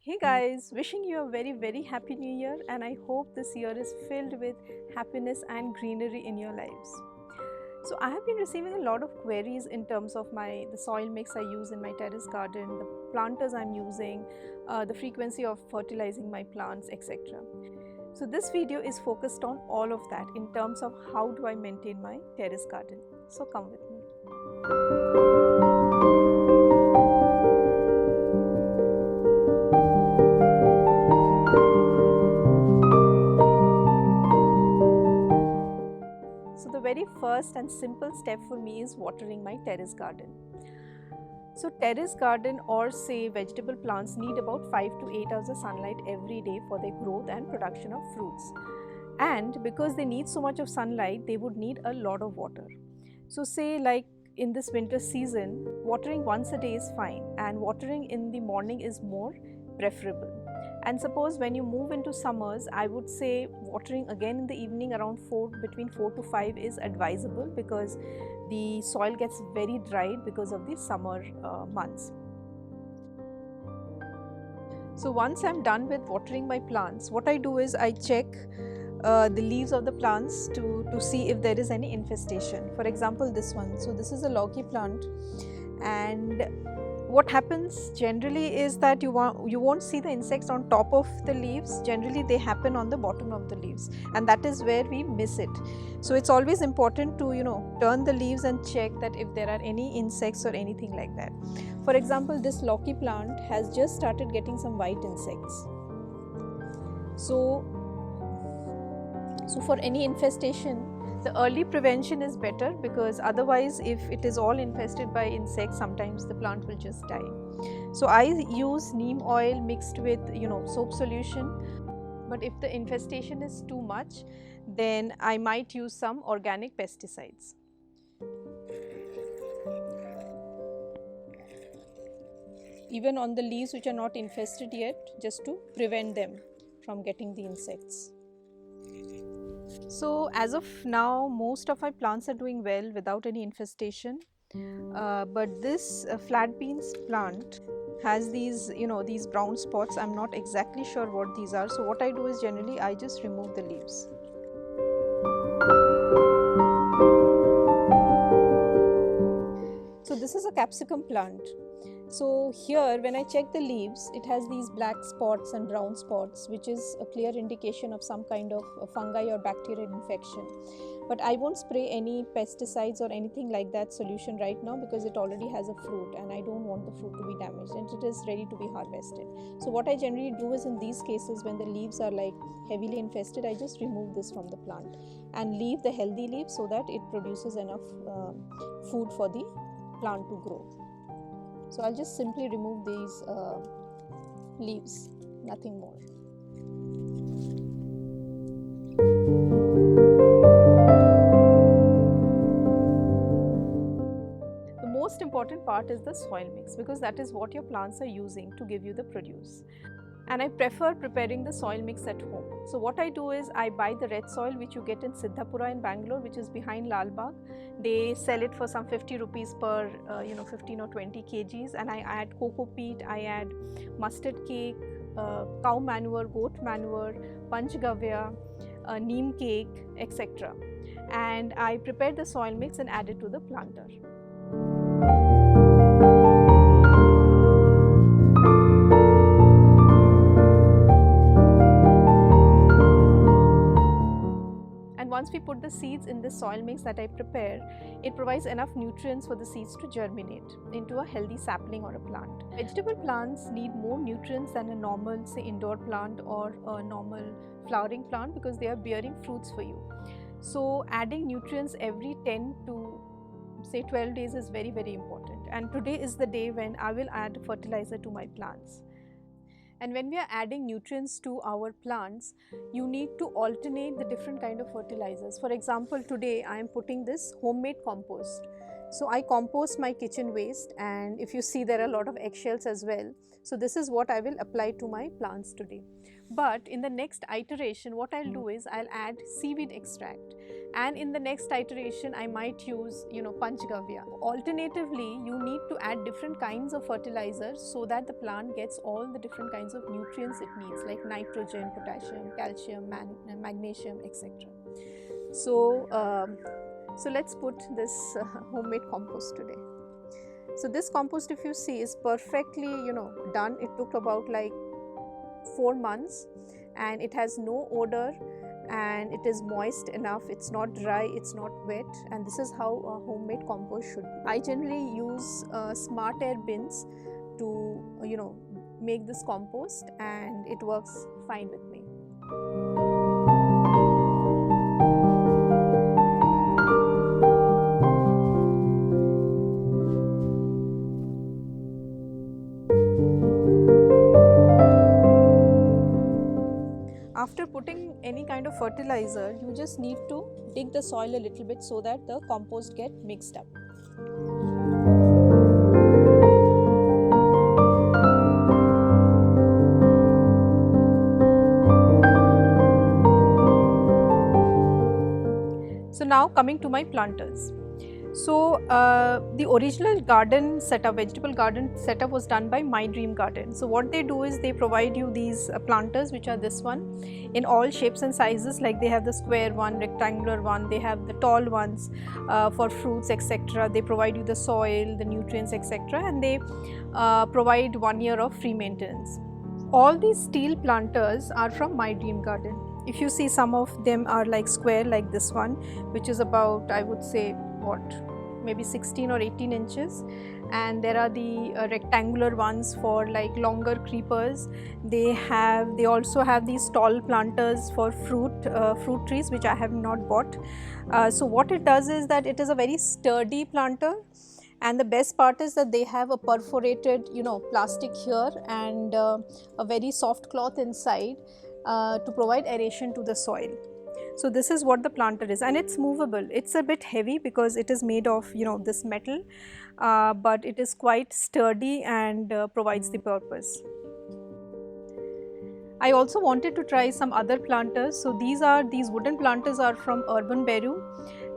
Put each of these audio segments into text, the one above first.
Hey guys, wishing you a very happy new year, and I hope this year is filled with happiness and greenery in your lives. So I have been receiving a lot of queries in terms of the soil mix I use in my terrace garden, the planters I'm using, the frequency of fertilizing my plants, etc. So this video is focused on all of that in terms of how do I maintain my terrace garden. So come with me. So the very first and simple step for me is watering my terrace garden. So terrace garden or say vegetable plants need about 5 to 8 hours of sunlight every day for their growth and production of fruits. And because they need so much of sunlight, they would need a lot of water. So say like in this winter season, watering once a day is fine, and watering in the morning is more preferable. And suppose when you move into summers, I would say watering again in the evening around between 4 to 5 is advisable, because the soil gets very dried because of the summer months. So once I'm done with watering my plants, what I do is I check the leaves of the plants to see if there is any infestation. For example, this one. So this is a Lauki plant, and what happens generally is that you won't see the insects on top of the leaves. Generally they happen on the bottom of the leaves, and that is where we miss it. So it's always important to turn the leaves and check that if there are any insects or anything like that. For example, this Lauki plant has just started getting some white insects. So for any infestation, the early prevention is better, because otherwise if it is all infested by insects, sometimes the plant will just die. So I use neem oil mixed with soap solution. But if the infestation is too much, then I might use some organic pesticides. Even on the leaves which are not infested yet, just to prevent them from getting the insects. So as of now, most of my plants are doing well without any infestation. But this flat beans plant has these brown spots. I'm not exactly sure what these are. So what I do is generally I just remove the leaves. So this is a capsicum plant. So here when I check the leaves, it has these black spots and brown spots, which is a clear indication of some kind of fungi or bacterial infection. But I won't spray any pesticides or anything like that solution right now, because it already has a fruit and I don't want the fruit to be damaged, and it is ready to be harvested. So what I generally do is, in these cases when the leaves are like heavily infested, I just remove this from the plant and leave the healthy leaves so that it produces enough food for the plant to grow. So I'll just simply remove these leaves, nothing more. The most important part is the soil mix, because that is what your plants are using to give you the produce. And I prefer preparing the soil mix at home. So what I do is I buy the red soil which you get in Siddhapura in Bangalore, which is behind Lal Bagh. They sell it for some 50 rupees per 15 or 20 kgs, and I add coco peat, I add mustard cake, cow manure, goat manure, panchgavya, neem cake, etc. And I prepare the soil mix and add it to the planter. Once we put the seeds in this soil mix that I prepare, it provides enough nutrients for the seeds to germinate into a healthy sapling or a plant. Vegetable plants need more nutrients than a normal, say, indoor plant or a normal flowering plant, because they are bearing fruits for you. So adding nutrients every 10 to say 12 days is very important. And today is the day when I will add fertilizer to my plants. And when we are adding nutrients to our plants, you need to alternate the different kind of fertilizers. For example, today I am putting this homemade compost. So I compost my kitchen waste, and if you see, there are a lot of eggshells as well. So this is what I will apply to my plants today. But in the next iteration, what I'll do is I'll add seaweed extract, and in the next iteration I might use Panchgavya. Alternatively, you need to add different kinds of fertilizers so that the plant gets all the different kinds of nutrients it needs, like nitrogen, potassium, calcium, magnesium, etc. So let's put this homemade compost today. So this compost, if you see, is perfectly done. It took about like 4 months, and it has no odor, and it is moist enough. It's not dry, it's not wet, and this is how a homemade compost should be. I generally use smart air bins to make this compost, and it works fine with me. After putting any kind of fertilizer, you just need to dig the soil a little bit so that the compost get mixed up. So now coming to my planters. So the original garden setup, vegetable garden setup, was done by My Dream Garden. So what they do is they provide you these planters, which are this one, in all shapes and sizes. Like they have the square one, rectangular one, they have the tall ones for fruits, etc. They provide you the soil, the nutrients, etc. And they provide 1 year of free maintenance. All these steel planters are from My Dream Garden. If you see, some of them are like square, like this one, which is about, I would say, maybe 16 or 18 inches, and there are the rectangular ones for like longer creepers. They also have these tall planters for fruit trees, which I have not bought. So what it does is that it is a very sturdy planter, and the best part is that they have a perforated plastic here, and a very soft cloth inside to provide aeration to the soil. So this is what the planter is, and it's movable. It's a bit heavy because it is made of this metal, but it is quite sturdy and provides the purpose. I also wanted to try some other planters. So these wooden planters are from Urban Beru,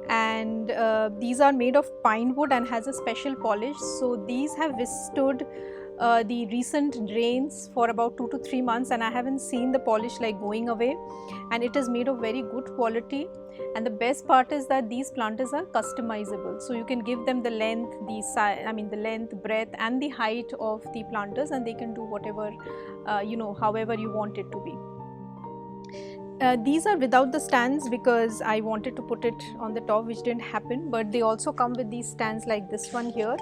and these are made of pine wood and has a special polish. So these have withstood the recent rains for about 2 to 3 months, and I haven't seen the polish like going away, and it is made of very good quality. And the best part is that these planters are customizable, so you can give them the length, the length, breadth and the height of the planters, and they can do whatever however you want it to be. These are without the stands because I wanted to put it on the top, which didn't happen, but they also come with these stands like this one here.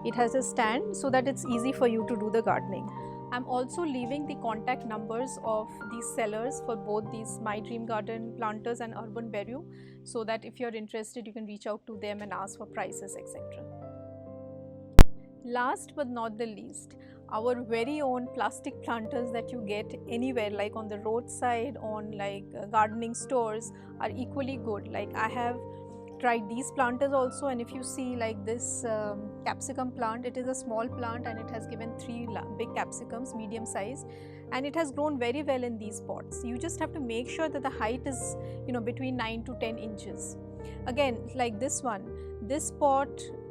It has a stand so that it's easy for you to do the gardening. I'm also leaving the contact numbers of these sellers for both these My Dream Garden planters and Urban Beru, so that if you're interested, you can reach out to them and ask for prices, etc. Last but not the least, our very own plastic planters that you get anywhere, like on the roadside, on like gardening stores, are equally good. Like I have tried these planters also, and if you see like this capsicum plant, it is a small plant and it has given 3 big capsicums, medium size, and it has grown very well in these pots. You just have to make sure that the height is between 9 to 10 inches. Again, like this one, this pot,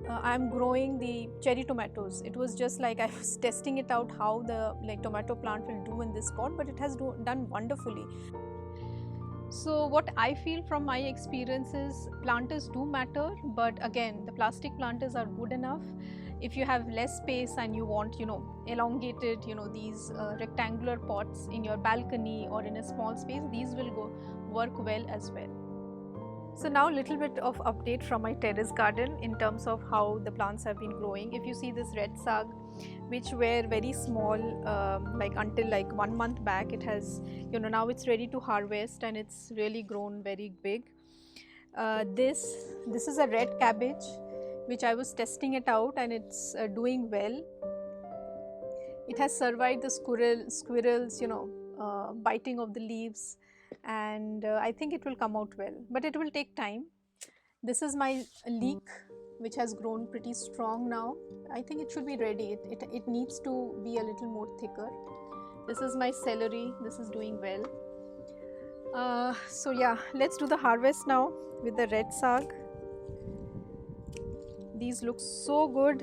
I am growing the cherry tomatoes. It was just like I was testing it out how the tomato plant will do in this pot, but it has done wonderfully. So what I feel from my experience is planters do matter, but again, the plastic planters are good enough. If you have less space and you want elongated these rectangular pots in your balcony or in a small space, these will work well as well. So now little bit of update from my terrace garden in terms of how the plants have been growing. If you see this red sag, which were very small like until like 1 month back, it has now it's ready to harvest and it's really grown very big. This is a red cabbage which I was testing it out, and it's doing well. It has survived the squirrels biting of the leaves, and I think it will come out well, but it will take time. This is my leek which has grown pretty strong now. I think it should be ready. It needs to be a little more thicker. This is my celery. This is doing well. So yeah, let's do the harvest now with the red saag. These look so good.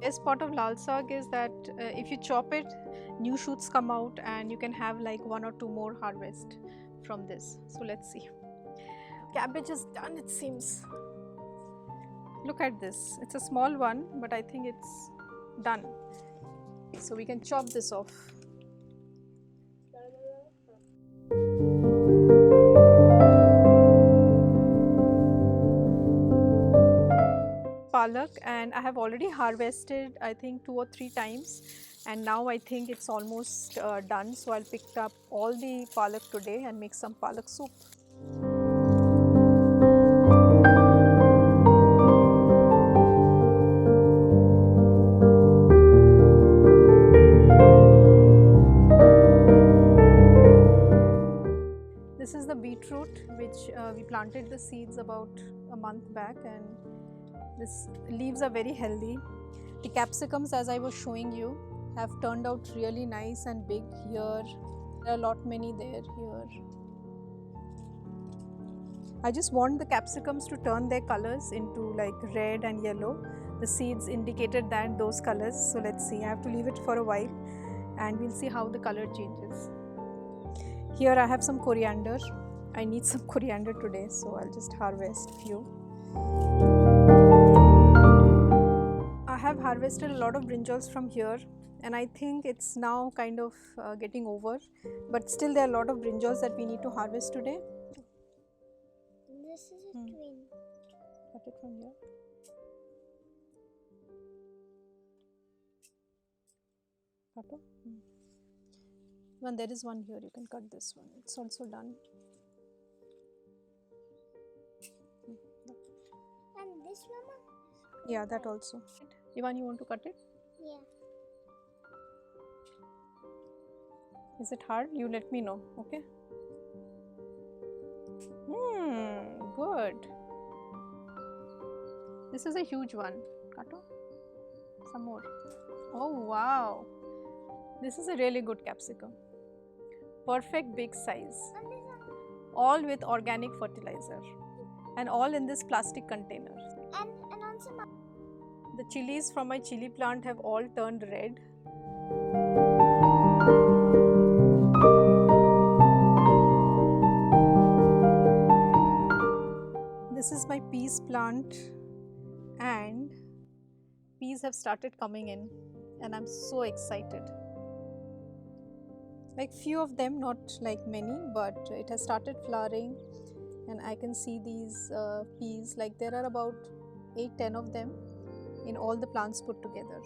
Best part of lal saag is that if you chop it, new shoots come out and you can have like 1 or 2 more harvest from this. So let's see. Cabbage is done, it seems. Look at this. It's a small one, but I think it's done. So we can chop this off. Palak, and I have already harvested I think 2 or 3 times, and now I think it's almost done. So I'll pick up all the palak today and make some palak soup. This is the beetroot which we planted the seeds about a month back, and this leaves are very healthy. The capsicums, as I was showing you, have turned out really nice and big here. There are a lot many there here. I just want the capsicums to turn their colors into like red and yellow. The seeds indicated that those colors. So let's see. I have to leave it for a while and we'll see how the color changes. Here I have some coriander. I need some coriander today, so I'll just harvest a few. I have harvested a lot of brinjals from here, and I think it's now kind of getting over, but still there are a lot of brinjals that we need to harvest today. This is a twin. Cut it from here. Cut off. One, there is one here, you can cut this one. It's also done. And this mama? Yeah, that also. Ivan, you want to cut it? Yeah. Is it hard? You let me know, okay? Good. This is a huge one. Cut off. Some more. Oh wow. This is a really good capsicum. Perfect big size. And this one? All with organic fertilizer. And all in this plastic container. And also mama. The chilies from my chili plant have all turned red. This is my peas plant, and peas have started coming in, and I'm so excited. Like few of them, not like many, but it has started flowering, and I can see these peas. Like there are about 8-10 of them in all the plants put together.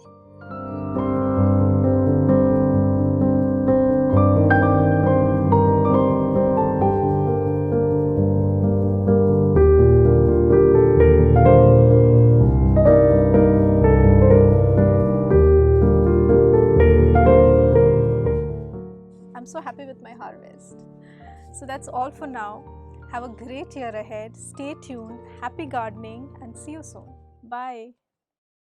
I'm so happy with my harvest. So that's all for now. Have a great year ahead. Stay tuned. Happy gardening and see you soon. Bye.